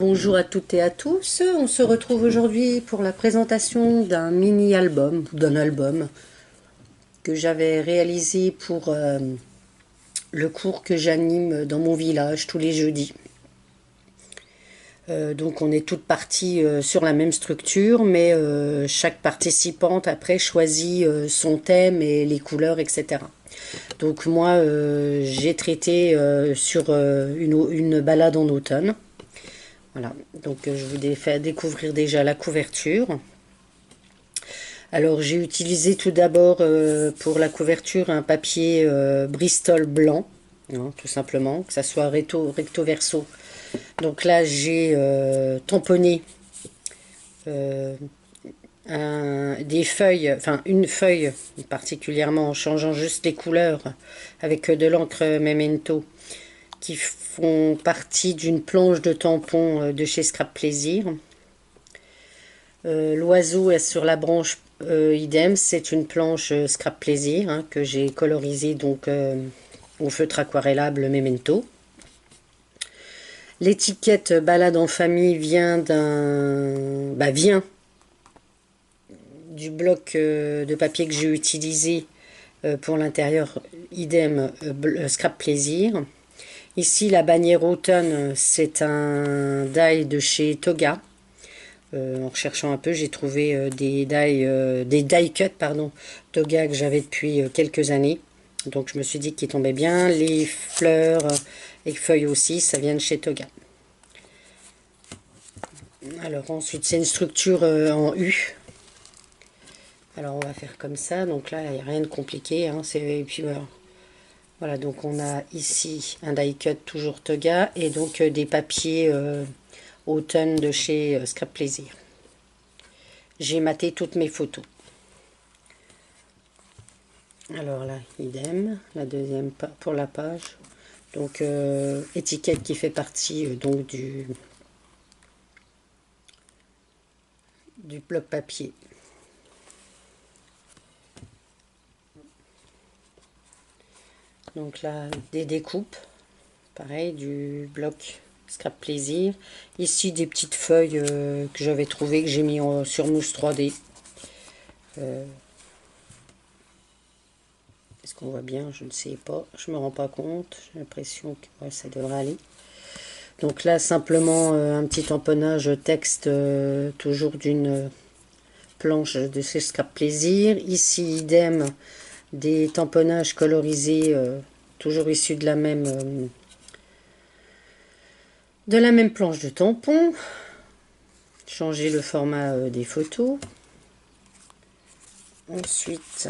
Bonjour à toutes et à tous, on se retrouve aujourd'hui pour la présentation d'un mini-album, d'un album que j'avais réalisé pour le cours que j'anime dans mon village tous les jeudis. Donc on est toutes parties sur la même structure, mais chaque participante après choisit son thème et les couleurs, etc. Donc moi j'ai traité sur une balade en automne. Voilà, donc je vous ai fait découvrir déjà la couverture. Alors j'ai utilisé tout d'abord pour la couverture un papier Bristol blanc, hein, tout simplement, que ça soit recto verso. Donc là j'ai tamponné euh, des feuilles, enfin une feuille particulièrement en changeant juste les couleurs avec de l'encre Memento qui font partie d'une planche de tampon de chez Scrap Plaisir. L'oiseau est sur la branche idem, c'est une planche Scrap Plaisir hein, que j'ai colorisée donc au feutre aquarellable Memento. L'étiquette balade en famille vient du bloc de papier que j'ai utilisé pour l'intérieur idem Scrap Plaisir. Ici la bannière automne c'est un die de chez Toga. En recherchant un peu, j'ai trouvé des die cut pardon, Toga que j'avais depuis quelques années. Donc je me suis dit qu'il tombait bien. Les fleurs et feuilles aussi, ça vient de chez Toga. Alors ensuite, c'est une structure en U. Alors on va faire comme ça. Donc là, il n'y a rien de compliqué. Hein, et puis voilà, donc on a ici un die cut toujours Toga et donc des papiers automne de chez Scrap Plaisir. J'ai maté toutes mes photos. Alors là, idem, la deuxième pour la page. Donc étiquette qui fait partie donc du bloc papier. Donc là, des découpes, pareil, du bloc Scrap Plaisir. Ici, des petites feuilles que j'avais trouvées, que j'ai mis sur mousse 3D. Est-ce qu'on voit bien? Je ne sais pas. Je me rends pas compte. J'ai l'impression que ouais, ça devrait aller. Donc là, simplement un petit tamponnage texte, toujours d'une planche de chez Scrap Plaisir. Ici, idem, des tamponnages colorisés, toujours issus de la même planche de tampon. Changer le format des photos. Ensuite,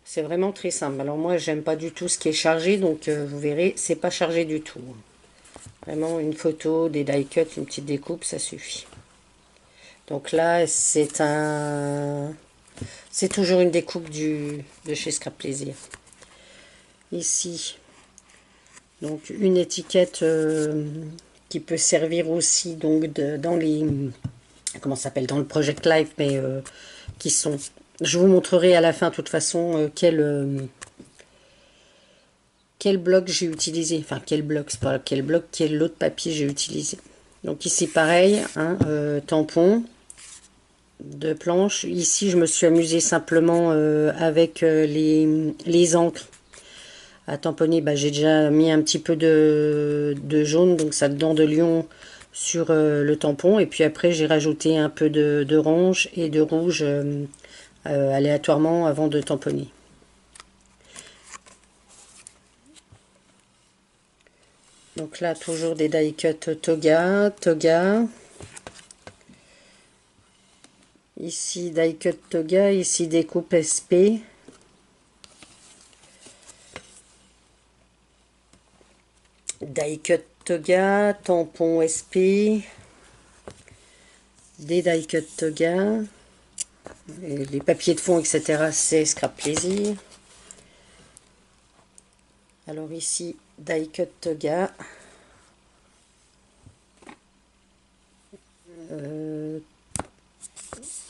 c'est vraiment très simple. Alors moi, j'aime pas du tout ce qui est chargé, donc vous verrez, c'est pas chargé du tout. Vraiment une photo, des die cuts, une petite découpe, ça suffit. Donc là, c'est toujours une découpe de chez Scrap Plaisir. Ici, donc une étiquette qui peut servir aussi donc dans les comment ça s'appelle, dans le Project Life, mais qui sont. Je vous montrerai à la fin, de toute façon, quel bloc j'ai utilisé. Enfin, quel bloc, c'est pas quel bloc, quel autre papier j'ai utilisé. Donc ici, pareil, hein, tampon de planche. Ici, je me suis amusée simplement avec les encres à tamponner. Bah, j'ai déjà mis un petit peu de jaune, donc ça dedans de lion sur le tampon. Et puis après, j'ai rajouté un peu d'orange et de rouge aléatoirement avant de tamponner. Donc là, toujours des die cut Toga. Ici, die cut Toga. Ici, découpe SP. Die cut Toga, tampon SP. Des die cut Toga. Et les papiers de fond, etc. C'est Scrap Plaisir. Alors ici, die cut Toga.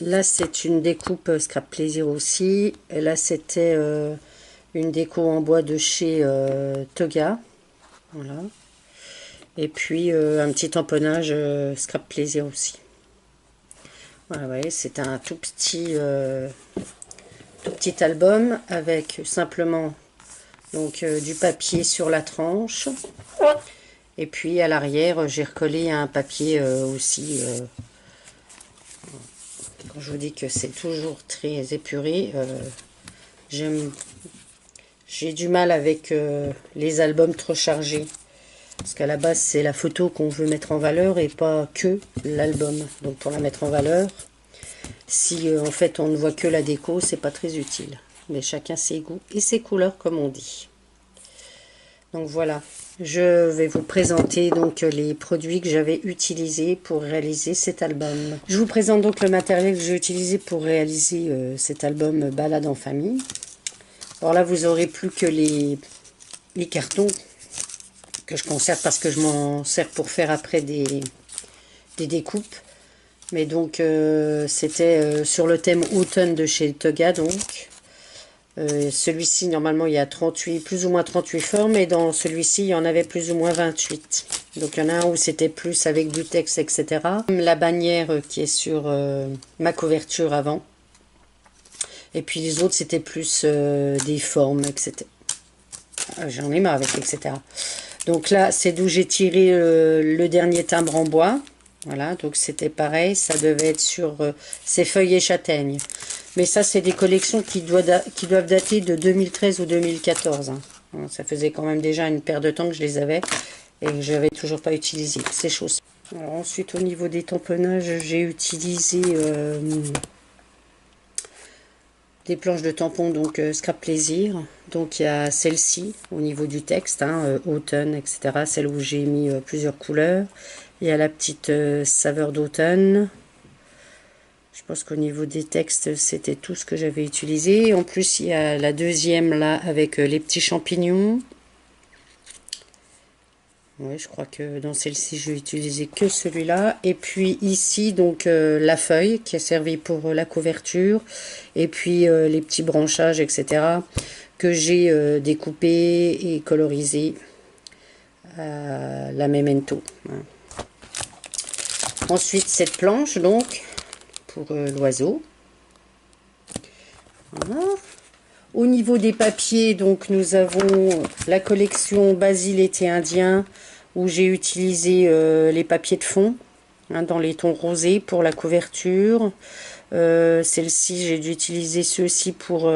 Là, c'est une découpe Scrap Plaisir aussi. Et là, c'était une déco en bois de chez Toga. Voilà. Et puis un petit tamponnage Scrap Plaisir aussi. Voilà, vous voyez, c'est un tout petit album avec simplement donc du papier sur la tranche. Et puis à l'arrière, j'ai recollé un papier aussi. Quand je vous dis que c'est toujours très épuré, j'ai du mal avec les albums trop chargés. Parce qu'à la base, c'est la photo qu'on veut mettre en valeur et pas que l'album. Donc pour la mettre en valeur, si en fait on ne voit que la déco, c'est pas très utile. Mais chacun ses goûts et ses couleurs, comme on dit. Donc voilà, je vais vous présenter donc les produits que j'avais utilisés pour réaliser cet album. Je vous présente donc le matériel que j'ai utilisé pour réaliser cet album Balade en famille. Alors là, vous aurez plus que les cartons que je conserve parce que je m'en sers pour faire après des découpes. Mais donc c'était sur le thème automne de chez Toga donc. Celui-ci, normalement, il y a 38, plus ou moins 38 formes, et dans celui-ci, il y en avait plus ou moins 28. Donc, il y en a un où c'était plus avec du texte, etc. La bannière qui est sur ma couverture avant. Et puis, les autres, c'était plus des formes, etc. J'en ai marre avec etc. Donc là, c'est d'où j'ai tiré le dernier timbre en bois. Voilà, donc c'était pareil, ça devait être sur ces feuillets châtaignes. Mais ça, c'est des collections qui doivent dater de 2013 ou 2014. Hein. Ça faisait quand même déjà une paire de temps que je les avais et que je n'avais toujours pas utilisé ces choses. Alors ensuite, au niveau des tamponnages, j'ai utilisé des planches de tampons, donc Scrap Plaisir. Donc il y a celle-ci au niveau du texte, hein, automne, etc. Celle où j'ai mis plusieurs couleurs. Il y a la petite saveur d'automne. Je pense qu'au niveau des textes, c'était tout ce que j'avais utilisé. En plus, il y a la deuxième là avec les petits champignons. Oui, je crois que dans celle-ci, je vais utiliser que celui-là. Et puis ici, donc la feuille qui a servi pour la couverture. Et puis les petits branchages, etc. que j'ai découpés et colorisés à la Memento. Hein. Ensuite, cette planche, donc, pour l'oiseau. Voilà. Au niveau des papiers, donc, nous avons la collection Basile été indien, où j'ai utilisé les papiers de fond, hein, dans les tons rosés pour la couverture. Celle-ci, j'ai dû utiliser ceux-ci pour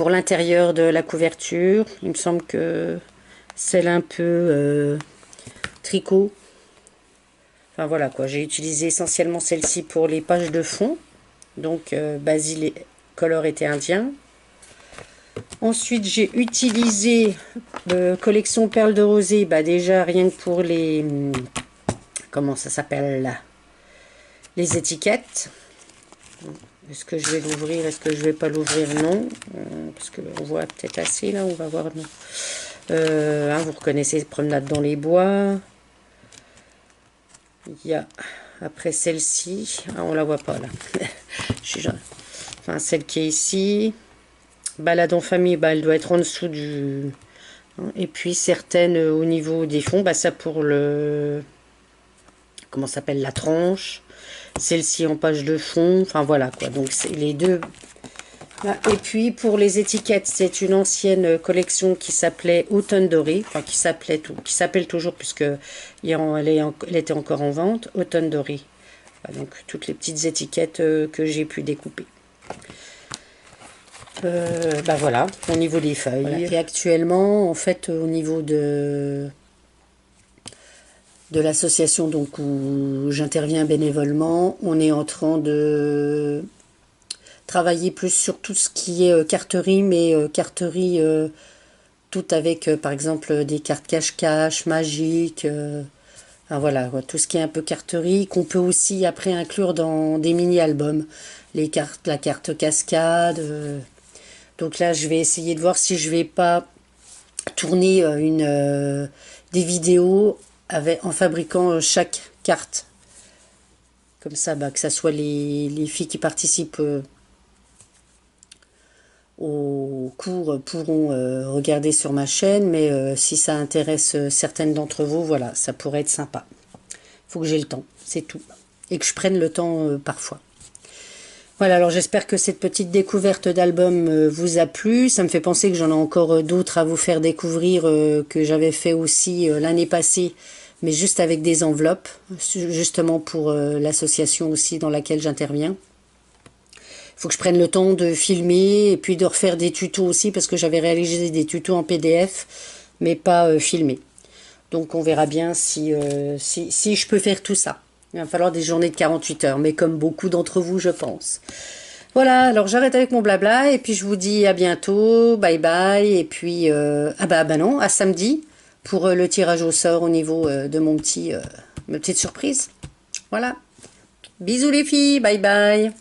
l'intérieur de la couverture. Il me semble que celle un peu tricot. Enfin voilà quoi, j'ai utilisé essentiellement celle-ci pour les pages de fond. Donc Basile Color été indien. Ensuite j'ai utilisé collection perles de rosée. Bah déjà rien que pour les... comment ça s'appelle là, les étiquettes. Est-ce que je vais l'ouvrir? Est-ce que je vais pas l'ouvrir? Non. Parce qu'on voit peut-être assez là, on va voir. Non. Hein, vous reconnaissez Promenade dans les bois. Il y a après celle-ci, ah, on la voit pas là. Enfin celle qui est ici, Balade en famille, bah, elle doit être en dessous du. Et puis certaines au niveau des fonds, bah, ça pour le. Comment s'appelle, la tranche. Celle-ci en page de fond. Enfin voilà quoi. Donc c'est les deux. Et puis pour les étiquettes, c'est une ancienne collection qui s'appelait Automne Doré, enfin qui s'appelle toujours puisque elle était encore en vente, Automne Doré. Voilà, donc toutes les petites étiquettes que j'ai pu découper. Bah voilà, au niveau des feuilles. Voilà. Et actuellement, en fait, au niveau de l'association donc où j'interviens bénévolement, on est en train de travailler plus sur tout ce qui est carterie, mais carterie tout avec par exemple des cartes cache-cache, magiques, enfin, voilà, tout ce qui est un peu carterie, qu'on peut aussi après inclure dans des mini-albums, les cartes, la carte cascade. Donc là je vais essayer de voir si je vais pas tourner des vidéos en fabriquant chaque carte. Comme ça, bah, que ça soit les filles qui participent au court pourront regarder sur ma chaîne, mais si ça intéresse certaines d'entre vous, voilà, ça pourrait être sympa. Il faut que j'ai le temps, c'est tout. Et que je prenne le temps parfois. Voilà, alors j'espère que cette petite découverte d'album vous a plu. Ça me fait penser que j'en ai encore d'autres à vous faire découvrir que j'avais fait aussi l'année passée, mais juste avec des enveloppes, justement pour l'association aussi dans laquelle j'interviens. Il faut que je prenne le temps de filmer et puis de refaire des tutos aussi parce que j'avais réalisé des tutos en PDF, mais pas filmés. Donc on verra bien si je peux faire tout ça. Il va falloir des journées de 48 heures, mais comme beaucoup d'entre vous, je pense. Voilà, alors j'arrête avec mon blabla, et puis je vous dis à bientôt, bye bye, et puis, ah bah non, à samedi, pour le tirage au sort au niveau de ma petite surprise. Voilà, bisous les filles, bye bye.